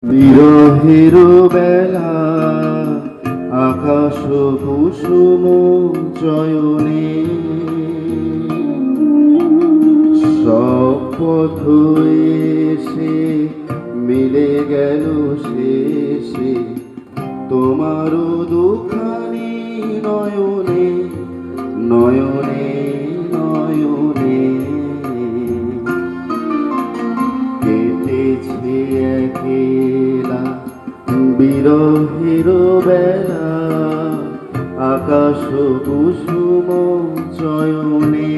বিরহের বেলা আকাশ কুসুম চয়নে সব পথ এসে মিলে গেল শেষে তোমার দুখানি নয়নে নয়নে নয়নে কেটেছে একলা বিরহের বেলা আকাশ কুসুম চয়নে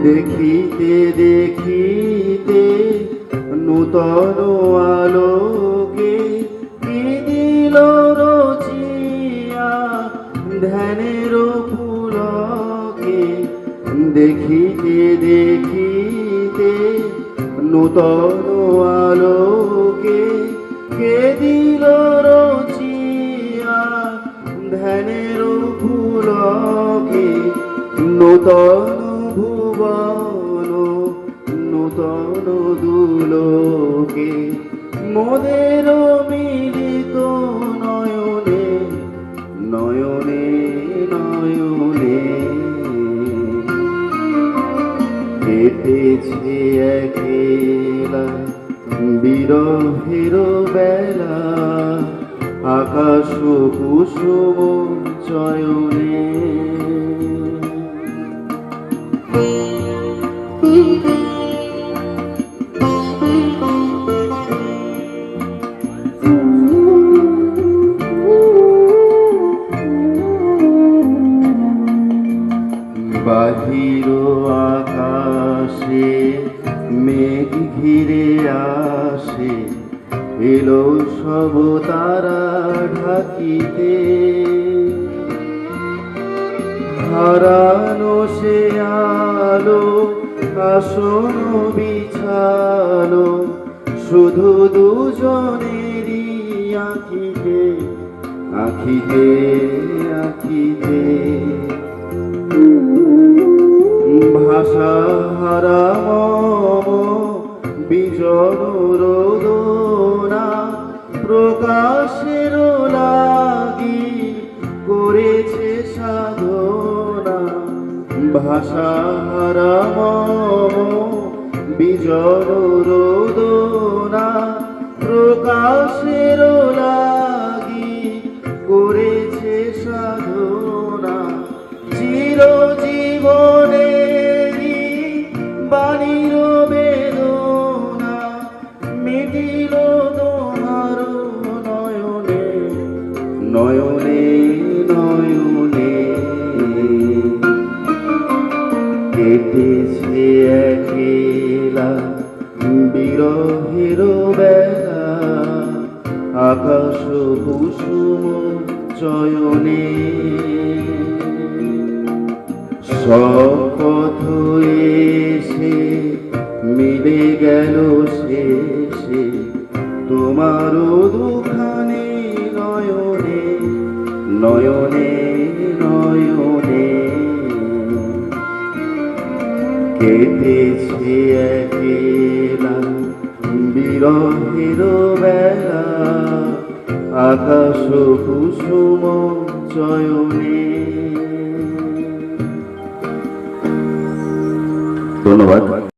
দেখিতে দেখিতে নূতন আলোকে কি দিল রচিয়া ধ্যানের পুলকে দেখিতে দেখিতে নূতন আলোকে কে দিল রচিয়া ধ্যানের পুলকে নূতন ভুবন নূতন দুলোকে মোদের মিলিত নয়নে নয়নে নয়নে কেটেছে একলা বিরহের বেলা আকাশ কুসুম চয়নে বাহির আকাশে মেঘ ঘিরে আসে এলো সব তারা ঢাকিতে হারানো সে আলো আসন বিছালো শুধু দুজনেরই আঁখিতে আঁখিতে আঁখিতে ভাষা হারা মম বিজন রোদনা প্রকাশের লাগি করেছে সাধনা ভাষা হারা মম বিজন রোদনা প্রকাশের লাগি করেছে সাধনা চিরজীবনেরই বাণীর বেদনা মিটিল তোমার নয়নে নয়নে নয়নে কেটেছে একলা বিরহের বেলা আকাশ কুসুম চয়নে সব পথ এসে মিলে গেল শেষে তোমার দুখানি নয়নে নয়নে নয়নে কেটেছে একলা বিরহের বেলা আকাশ কুসুম চয়নে। ধন্যবাদ।